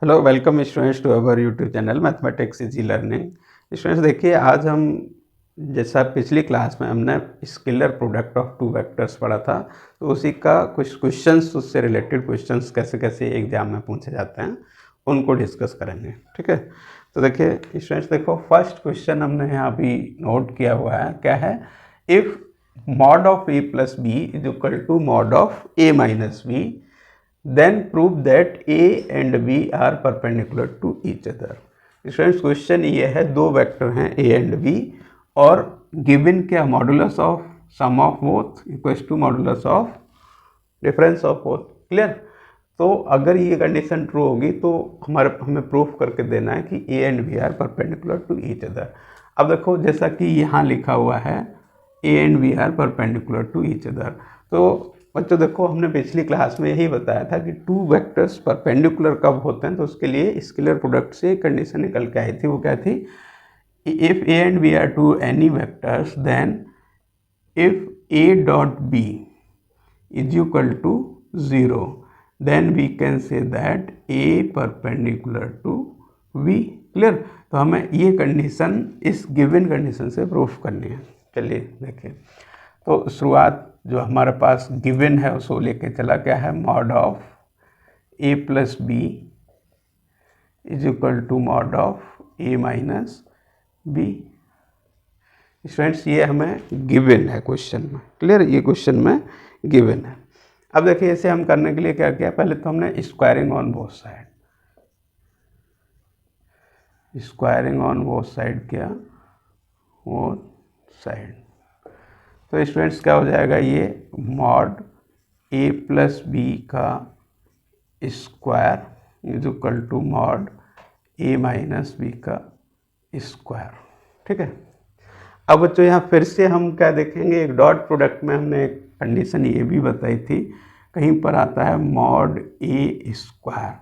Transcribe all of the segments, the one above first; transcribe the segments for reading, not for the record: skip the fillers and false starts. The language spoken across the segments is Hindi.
Hello welcome students to our YouTube channel mathematics easy learning. Students देखिए, आज हम जैसा पिछली क्लास में हमने scalar product of two vectors पढ़ा था, तो उसी का कुछ क्वेश्चंस, उससे रिलेटेड क्वेश्चंस कैसे कैसे एग्जाम में पूछे जाते हैं उनको डिस्कस करेंगे। ठीक है, तो देखिए स्टूडेंट्स, देखो फर्स्ट क्वेश्चन हमने यहाँ अभी नोट किया हुआ है। क्या है? If mod of A plus B is equal to mod of A minus B, then prove that a and b are perpendicular to each other। Students question ये है, दो वेक्टर हैं a एंड b और गिवन क्या, modulus of sum of both equals to modulus of difference of both. Clear? तो अगर ये कंडीशन ट्रू होगी तो हमें प्रूफ करके देना है कि a and b are perpendicular to each other. अब देखो, जैसा कि यहाँ लिखा हुआ है a and b are perpendicular to each other, तो बच्चों देखो, हमने पिछली क्लास में यही बताया था कि टू वेक्टर्स परपेंडिकुलर कब होते हैं, तो उसके लिए स्केलर प्रोडक्ट से कंडीशन निकल के आई थी। वो क्या थी? If A and B are two any vectors, then if A dot B is equal to 0, then we can say that A perpendicular to B. Clear? तो हमें ये कंडीशन इस गिवन कंडीशन से प्रूफ करनी है। चलिए देखें, तो शुरुआत जो हमारे पास गिवन है उसको लेके चला। क्या है? Mod of A plus B is equal to mod of A minus B. Students, ये हमें गिवन है क्वेश्चन में। क्लियर? ये क्वेश्चन में गिवन है। अब देखिए, इसे हम करने के लिए क्या किया, पहले तो हमने squaring on both side, squaring on both side किया, बोथ साइड। तो स्टूडेंट्स क्या हो जाएगा, ये मॉड ए प्लस बी का square is equal to mod A minus B का स्क्वायर। ठीक है, अब बच्चों यहाँ फिर से हम क्या देखेंगे, एक डॉट प्रोडक्ट में हमने एक कंडीशन ये भी बताई थी, कहीं पर आता है मॉड ए स्क्वायर,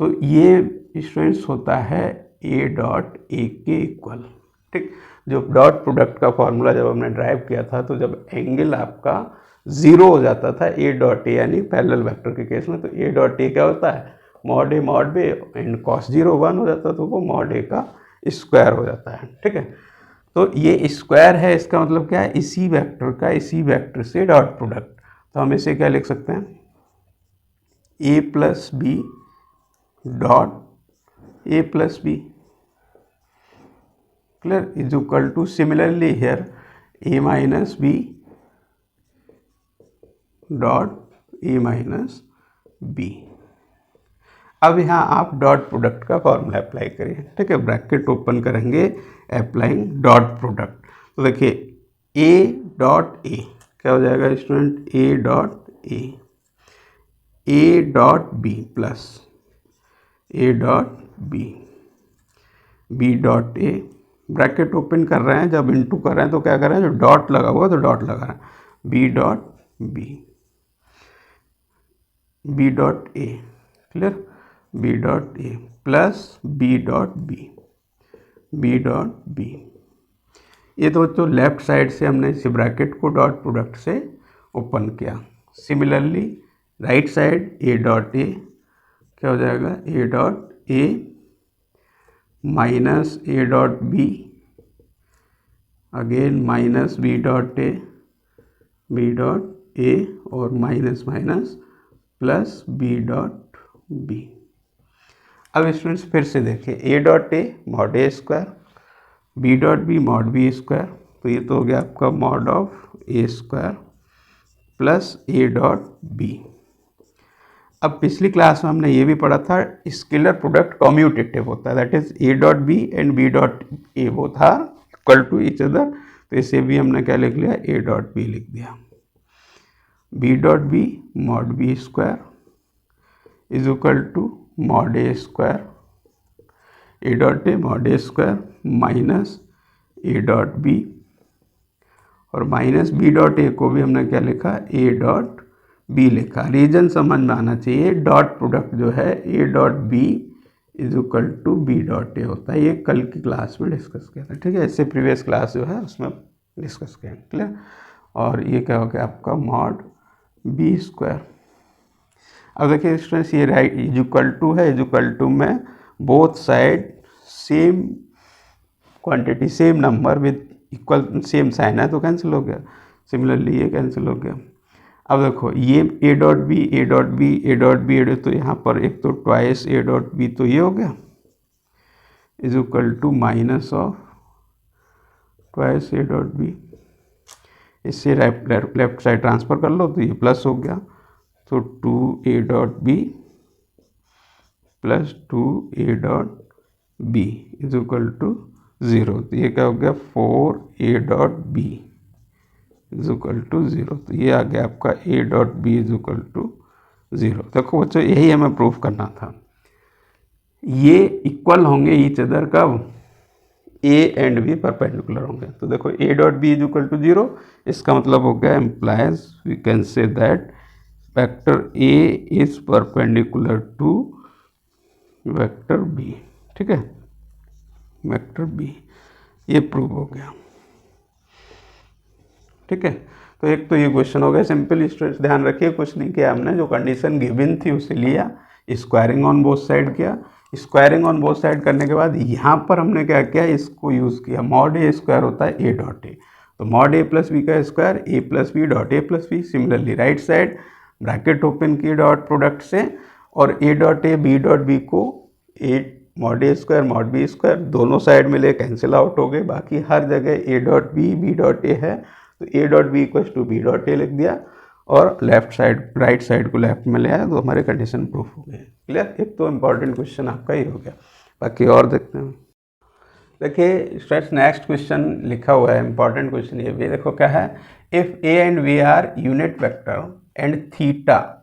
तो ये स्टूडेंट्स होता है ए डॉट ए के इक्वल। ठीक, जो डॉट प्रोडक्ट का फॉर्मूला जब हमने ड्राइव किया था, तो जब एंगल आपका 0 हो जाता था ए डॉट ए, यानी पैरेलल वेक्टर के केस में, तो ए डॉट ए क्या होता है, mod A mod B, and cos 0 1 हो जाता, तो वो मॉड ए का स्क्वायर हो जाता है। ठीक है, तो ये स्क्वायर है, इसका मतलब क्या है, इसी वेक्टर का इसी वेक्टर से डॉट प्रोडक्ट। तो हम इसे क्या लिख सकते हैं, A plus B dot A plus B. Clear? Is equal to similarly here A minus B dot A minus B. अब यहाँ आप डॉट प्रोडक्ट का फॉर्मूला अप्लाई करिए। ठीक है, ब्रैकेट ओपन करेंगे, अप्लाइंग डॉट प्रोडक्ट। तो देखिए ए डॉट ए क्या हो जाएगा student, A dot A dot B plus A dot B dot A. Bracket open कर रहे हैं, जब इनटू कर रहे हैं तो क्या कर रहे हैं, जो डॉट लगा हुआ तो डॉट लगा रहे हैं, B dot A. Clear? B dot A plus B dot B. ये तो लेफ्ट साइड से हमने इस ब्रैकेट को डॉट प्रोडक्ट से ओपन किया। Similarly right side A dot A क्या हो जाएगा, A dot A minus A dot B, again minus B dot A और minus minus plus B dot B. अब स्टूडेंट्स फिर से देखिए, A dot A mod A square, B dot B mod B square, तो ये तो हो गया आपका mod of A square plus A dot B. अब पिछली क्लास में हमने ये भी पढ़ा था, स्केलर प्रोडक्ट कॉम्यूटेटिव होता है, that is A dot B and B dot A both are equal to each other. तो इसे भी हमने क्या लिख लिया, ए डॉट बी लिख दिया, B dot B mod B square is equal to mod A square, A dot A mod A square minus A dot B, और माइनस बी डॉट ए को भी हमने क्या लिखा, ए डॉट बी लिखा। रीजन समझ में आना चाहिए, डॉट प्रोडक्ट जो है A dot B is equal to B dot A होता है। ये कल की क्लास में डिस्कस किया था। ठीक है, इससे प्रीवियस क्लास जो है उसमें डिस्कस किया। क्लियर? और ये क्या हो गया आपका मॉड बी स्क्वायर। अब देखिए स्टूडेंट्स ये राइट इज इक्वल टू है, इज इक्वल टू में both side same quantity same number with equal same sign है तो कैंसिल हो गया। सिमिलरली ये कैंसिल हो गया। अब देखो ये A dot B A dot B A dot B A तो यहाँ पर एक तो ट्वाइस ए डॉट बी तो ये हो गया is equal to minus of twice A dot B. इससे लेफ्ट साइड ट्रांसफर कर लो तो ये प्लस हो गया तो 2a dot B plus 2a dot B is equal to 0। तो ये क्या हो गया 4a dot B is equal to 0। तो ये आ गया आपका a dot B is equal to 0। देखो बच्चों यही हमें प्रूफ करना था। ये इक्वल होंगे ईच अदर कब a एंड b परपेंडिकुलर होंगे। तो देखो a dot B is equal to 0, इसका मतलब हो गया implies we can say that vector a is perpendicular to vector b। ठीक है, वेक्टर b ये प्रूव हो गया। ठीक है, तो एक तो ये क्वेश्चन हो गया सिंपल। स्टूडेंट्स ध्यान रखिए कुछ नहीं किया हमने, जो कंडीशन गिवन थी उसे लिया, स्क्वायरिंग ऑन बोथ साइड किया। स्क्वायरिंग ऑन बोथ साइड करने के बाद यहाँ पर हमने क्या किया, इसको यूज़ किया। मॉड ए स्क्वायर होता है ए डॉट ए, तो मॉड ए प्लस बी का square A plus B dot A plus B. Similarly right side bracket open की डॉट प्रोडक्ट से, और A dot A B dot B को A mod A square mod B square दोनों साइड में ले कैंसिल आउट हो गए। बाकी हर जगह A dot B B dot A है तो A dot B equal to B dot A लिख दिया, और लेफ्ट साइड राइट साइड को लेफ्ट में ले आया तो हमारे कंडीशन प्रूफ हो गए। क्लियर, एक तो इम्पॉर्टेंट क्वेश्चन आपका ये हो गया। बाकी और देखते हैं। देखिए स्टूडेंट्स नेक्स्ट क्वेश्चन लिखा हुआ है, इंपॉर्टेंट क्वेश्चन ये भी। देखो क्या है, if A and B are unit vector and theta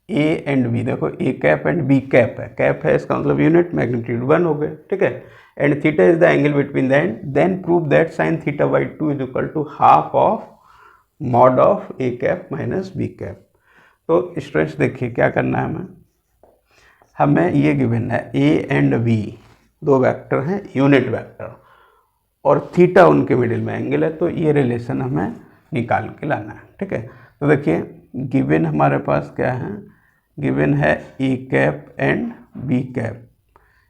A and B, देखो A cap and B cap है, कैप है इसका मतलब यूनिट, मैग्नीट्यूड 1 हो गए। ठीक है, and theta is the angle between that, then prove that sine theta by 2 is equal to half of mod of A cap minus B cap. तो स्टूडेंट्स देखिए क्या करना है हमें ये गिवन है ए एंड बी दो वेक्टर हैं यूनिट वेक्टर, और थीटा उनके मिडिल में एंगल है, तो ये रिलेशन हमें निकाल के लाना है। ठीक है, तो देखिए गिवन हमारे पास क्या है, गिवन है A cap and B cap.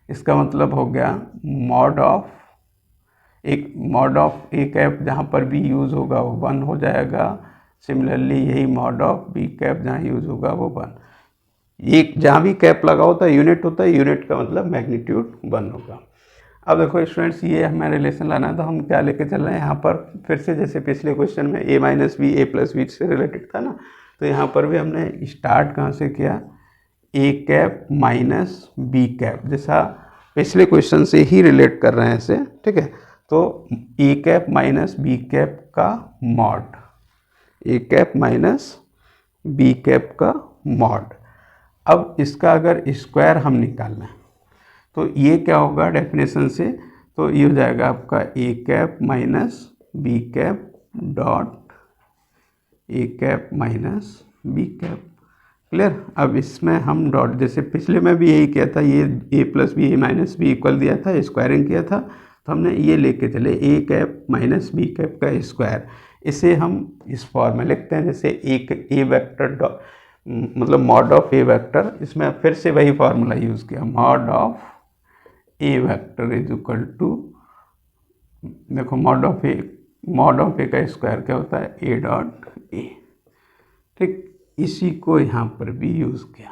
इसका मतलब हो गया मॉड ऑफ ए कैप जहाँ पर भी यूज़ होगा वो 1 हो जाएगा। सिमिलरली यही मॉड ऑफ बी कैप जहाँ यूज़ होगा वो 1। एक जहाँ भी कैप लगा होता है यूनिट होता है, यूनिट का मतलब मैग्नीट्यूड 1 होगा। अब देखो स्टूडेंट्स ये हमें रिलेशन लाना है, तो हम क्या लेके चल रहे हैं यहाँ पर फिर से, जैसे पिछले क्वेश्चन में ए माइनस बी ए प्लस बी से रिलेटेड था ना, तो यहाँ पर भी हमने स्टार्ट कहाँ से किया, ए कैप माइनस बी कैप, जैसा पिछले क्वेश्चन से ही रिलेट कर रहे हैं इसे। ठीक है, तो ए कैप माइनस बी कैप का mod, A cap minus B cap का मॉड। अब इसका अगर स्क्वायर हम निकालना है तो ये क्या होगा डेफिनेशन से, तो ये हो जाएगा आपका A cap minus B cap dot A cap minus B cap. Clear, अब इसमें हम डॉट, जैसे पिछले में भी यही किया था, ये ए प्लस बी ए माइनस बी इक्वल दिया था, स्क्वायरिंग किया था, तो हमने ये लेके चले A cap minus B cap का स्क्वायर। इसे हम इस फॉर्म में लिखते हैं, जैसे ए वेक्टर डॉट मतलब मॉड ऑफ ए वेक्टर, इसमें फिर से वही फार्मूला यूज़ किया, mod of A vector is equal to, देखो मॉड ऑफ ए का स्क्वायर क्या होता है, ए डॉट ए। ठीक, इसी को यहाँ पर भी यूज़ किया।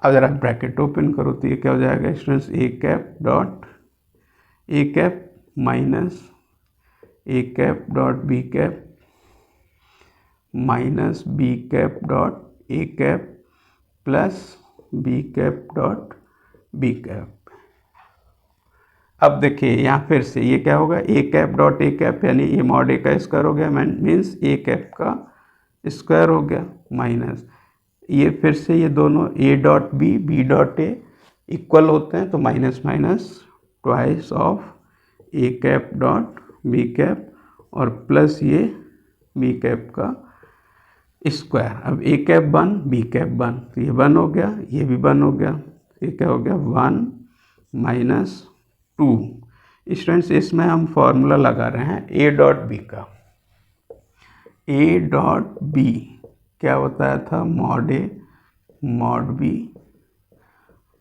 अब जरा ब्रैकेट ओपन करो तो ये क्या हो जाएगा students, A cap dot A cap minus A cap dot B cap minus B cap dot A cap plus B cap dot B cap. अब देखिए यहाँ फिर से ये क्या होगा, A cap dot A cap यानी ए मॉड ए का स्क्वायर हो गया, मीन्स ए कैप का स्क्वायर हो गया, माइनस ये फिर से ये दोनों A dot B B dot A equal होते हैं, तो minus minus twice of A cap dot B cap और प्लस ये बी कैप का स्क्वायर। अब ए कैप 1 बी कैप 1, तो ये 1 हो गया, ये भी 1 हो गया, ये क्या हो गया 1 माइनस 2। स्टूडेंट्स इसमें हम फॉर्मूला लगा रहे हैं ए डॉट बी का, ए डॉट बी क्या बताया था, mod A mod B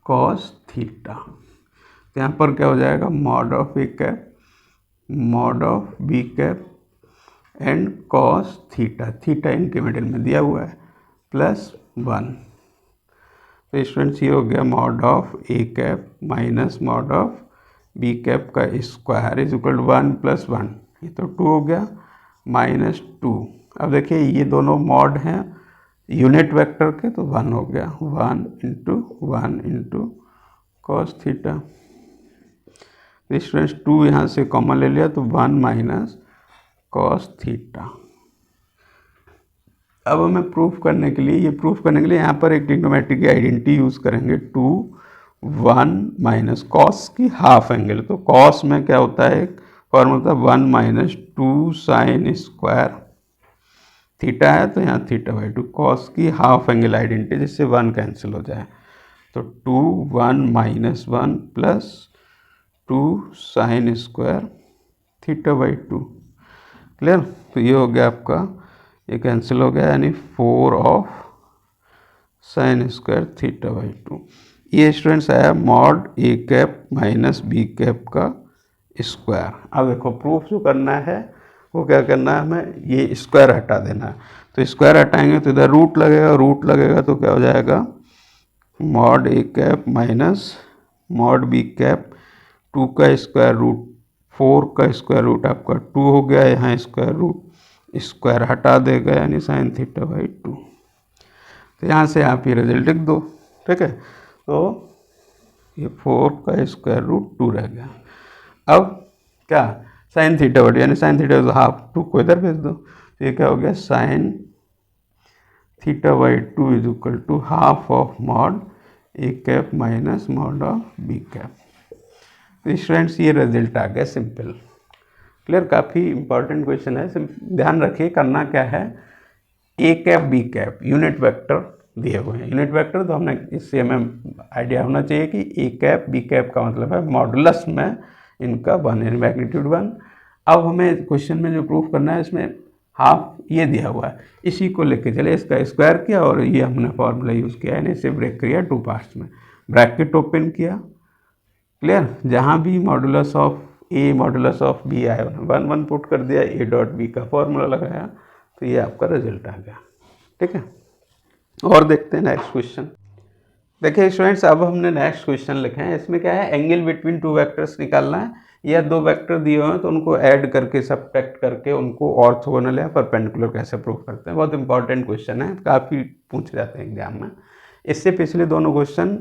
cos theta. तो यहाँ पर क्या हो जाएगा, mod of A cap mod of B cap and cos theta, theta इनके मिडिल में दिया हुआ है, +1। तो स्टूडेंट्स ये हो गया mod of A cap minus mod of B cap का स्क्वायर इज इक्वल टू 1 + 1, ये तो 2 हो गया, -2। अब देखिए ये दोनों मॉड हैं यूनिट वेक्टर के, तो 1 हो गया, 1 × 1 × कॉस थीटा। तो स्टूडेंट्स 2 यहाँ से कॉमन ले लिया, तो 1 - कॉस थीटा। अब हमें प्रूफ करने के लिए, ये प्रूफ करने के लिए यहाँ पर एक ट्रिग्नोमेट्री की आइडेंटिटी यूज़ करेंगे, 2 1 - कॉस की हाफ एंगल। तो कॉस में क्या होता है, एक फॉर्मूला होता है 1 - 2 sin स्क्वायर, थीटा है तो यहाँ θ/2, कॉस की हाफ एंगल आइडेंटिटी, जिससे 1 कैंसिल हो जाए। तो 2 1 - 1 + 2 sin स्क्वायर θ/2, क्लियर। तो ये हो गया आपका, ये कैंसिल हो गया, यानी 4 ऑफ sin स्क्वायर θ/2। ये स्टूडेंट्स आया mod A cap minus B cap का स्क्वायर। अब देखो प्रूफ जो करना है वो क्या करना है, हमें ये स्क्वायर हटा देना है। तो स्क्वायर हटाएंगे तो इधर रूट लगेगा तो क्या हो जाएगा, mod A cap minus mod B cap, 2 का स्क्वायर रूट 4 का स्क्वायर रूट आपका 2 हो गया, यहाँ स्क्वायर रूट स्क्वायर हटा देगा, यानी sin θ/2। तो यहाँ से आप ये रिजल्ट लिख दो, ठीक है। तो ये 4 का स्क्वायर रूट 2 रह गया। अब क्या, sin θ/2 यानी sin θ तो हाफ, 2 को इधर भेज दो, तो ये क्या हो गया, sin θ/2 is equal to half of mod A cap minus mod of B cap. तो स्टूडेंट्स ये रिजल्ट आ गया, सिंपल, क्लियर। काफ़ी इंपॉर्टेंट क्वेश्चन है, ध्यान रखिए करना क्या है, A cap B cap unit vector दिए हुए हैं। यूनिट वेक्टर तो हमने, इससे हमें आइडिया होना चाहिए कि ए कैप बी कैप का मतलब है मॉडुलस में इनका 1 यानी मैग्नीट्यूड 1। अब हमें क्वेश्चन में जो प्रूफ करना है, इसमें हाफ ये दिया हुआ है, इसी को लेके चले, इसका स्क्वायर किया और ये हमने फॉर्मूला यूज़ किया, यानी इसे ब्रेक किया 2 पार्ट्स में, ब्रैकेट ओपन किया, क्लियर। जहाँ भी modulus of A modulus of B आया, 1 1 पुट कर दिया, A.B का फॉर्मूला लगाया, तो ये आपका रिजल्ट आ गया, ठीक है। और देखते हैं नेक्स्ट क्वेश्चन। देखिए स्टूडेंट्स, अब हमने नेक्स्ट क्वेश्चन लिखे हैं, इसमें क्या है, एंगल बिटवीन 2 वेक्टर्स निकालना है, या 2 वेक्टर दिए हुए हैं तो उनको ऐड करके सब्ट्रैक्ट करके उनको ऑर्थोगोनल या परपेंडिकुलर कैसे प्रूव करते हैं। बहुत इंपॉर्टेंट क्वेश्चन है, काफ़ी पूछे जाते हैं एग्जाम में। इससे पिछले दोनों क्वेश्चन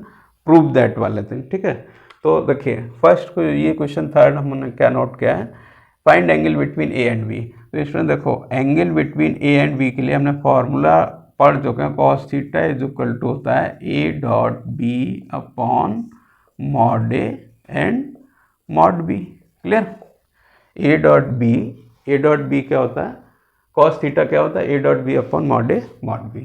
प्रूव दैट वाले थे, ठीक है। तो देखिए फर्स्ट को, ये क्वेश्चन थर्ड हमने क्या नोट किया है, find angle between A and B. तो इसमें देखो angle between A and B के लिए हमने फॉर्मूला पढ़ चुके हैं, cos theta is equal to होता है A.B upon mod A and mod B, clear. A.B क्या होता है, कॉस थीटा क्या होता है, A.B upon mod A mod B.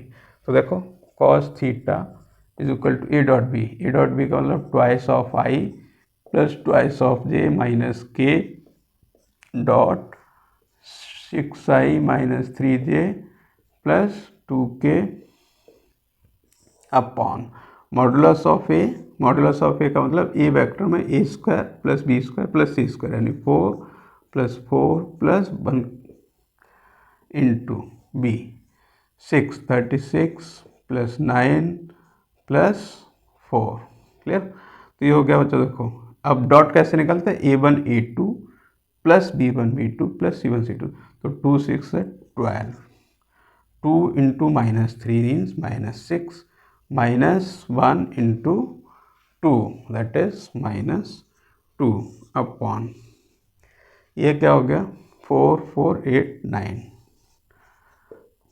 तो देखो cos theta is equal to A.B का मतलब twice of I plus twice of J minus K dot 6I minus 3J plus 2K upon modulus of A का मतलब ए वेक्टर में A square plus B square plus C square, यानी 4 + 4 + 1 इंटू B 6 36 + 9 + 4, क्लियर। तो ये हो गया बच्चों, देखो अब डॉट कैसे निकलता है, A1 A2 plus B1 B2 plus C1 C2, तो 2 6 12, 2 into -3 means -6 -1 into 2 that is -2 upon ये क्या हो गया 4 4 8 9,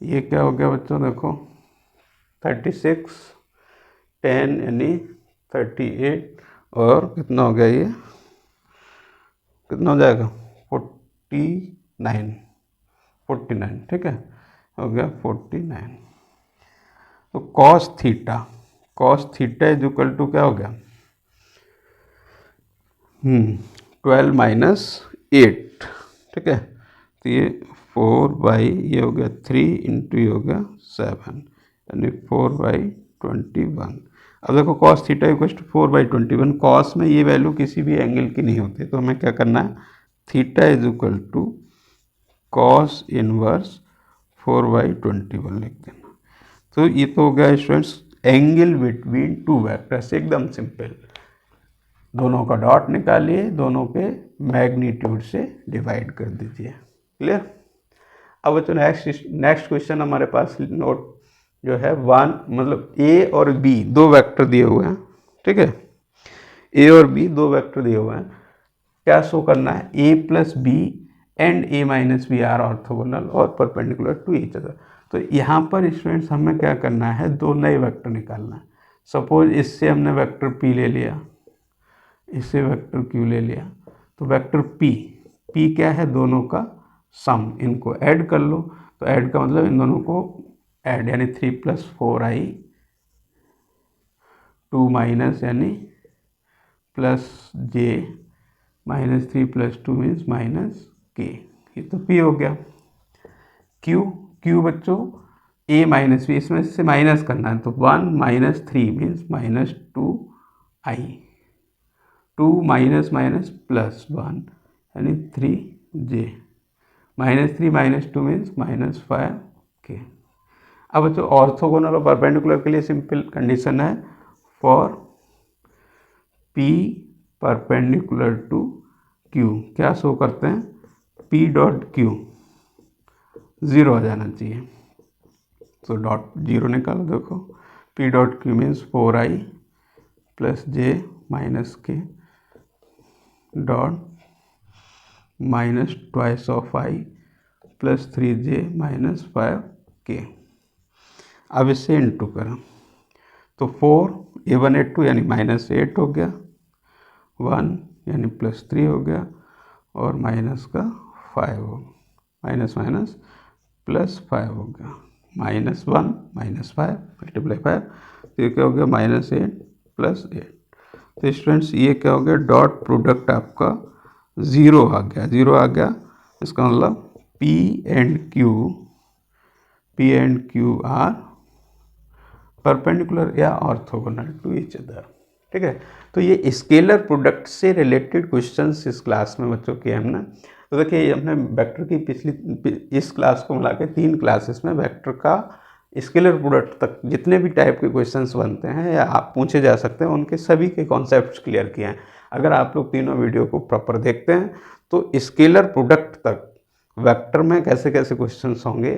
ये क्या हो गया बच्चों, देखो 36 10 यानी 38, और कितना हो गया, ये कितना हो जाएगा 49, ठीक है, हो गया 49। तो cos theta is equal to क्या हो गया, 12 - 8, ठीक है। तो ये 4 ये हो गया 3 इंटू ये हो गया 7 यानी 4/21। अब देखो cos theta equal to 4/21। cos में ये वैल्यू किसी भी एंगल की नहीं होती, तो हमें क्या करना है, theta is equal to cos inverse 4/21 लिख देना। तो ये तो हो गया students angle between two vectors, एकदम सिंपल। दोनों का डॉट निकालिए, दोनों के मैग्नीट्यूड से डिवाइड कर दीजिए। क्लियर। अब बच्चों नेक्स्ट क्वेश्चन हमारे पास नोट जो है मतलब ए और बी दो वेक्टर दिए हुए हैं, ठीक है। ए और बी दो वेक्टर दिए हुए हैं, क्या शो करना है, A plus B and A minus B are orthogonal और परपेंडिकुलर टू ईच अदर। तो यहाँ पर स्टूडेंट्स हमें क्या करना है, दो नए वेक्टर निकालना है। सपोज इससे हमने वेक्टर पी ले लिया, इससे वेक्टर क्यू ले लिया, तो वेक्टर पी क्या है, दोनों का सम, इनको ऐड कर लो। तो ऐड का मतलब इन दोनों को ऐड, यानी 3 + 4i 2 माइनस यानी प्लस j -3 + 2 मीन्स -k। ये तो p हो गया। q बच्चों a माइनस b, इसमें से माइनस करना है, तो 1 - 3 means -2i, 2 minus minus plus 1 यानी 3j, -3 - 2 मीन्स -5k। अब बच्चों ऑर्थोगोनल और परपेंडिकुलर के लिए सिंपल कंडीशन है, for p perpendicular to q क्या शो करते हैं, p.q 0 आ जाना चाहिए। तो डॉट 0 निकालो, देखो p.q means 4i + j - k dot -2 of i + 3j - 5k। अब इससे इंटू करें तो 4 A1 A2 यानी -8 हो गया, 1 यानी +3 हो गया और माइनस का 5 हो गया, माइनस +5 हो गया, -1 -5 × 5, तो ये क्या हो गया, -8 + 8। तो स्टूडेंट्स ये क्या हो गया, डॉट प्रोडक्ट आपका 0 आ गया, 0 आ गया। इसका मतलब P and Q are perpendicular या ऑर्थोगोनल टू ईच अदर, ठीक है। तो ये स्केलर प्रोडक्ट से रिलेटेड क्वेश्चंस इस क्लास में बच्चों किए हमने। तो देखिए हमने वेक्टर की इस क्लास को मिला के 3 क्लासेस में वेक्टर का स्केलर प्रोडक्ट तक जितने भी टाइप के क्वेश्चंस बनते हैं या आप पूछे जा सकते हैं, उनके सभी के कॉन्सेप्ट्स क्लियर किए हैं। अगर आप लोग तीनों वीडियो को प्रॉपर देखते हैं तो स्केलर प्रोडक्ट तक वेक्टर में कैसे कैसे क्वेश्चंस होंगे,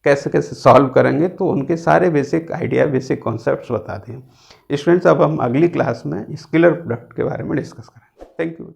कैसे कैसे सॉल्व करेंगे, तो उनके सारे बेसिक आइडिया, बेसिक कॉन्सेप्ट्स बता दिए। स्टूडेंट्स अब हम अगली क्लास में स्केलर प्रोडक्ट के बारे में डिस्कस करेंगे। Thank you.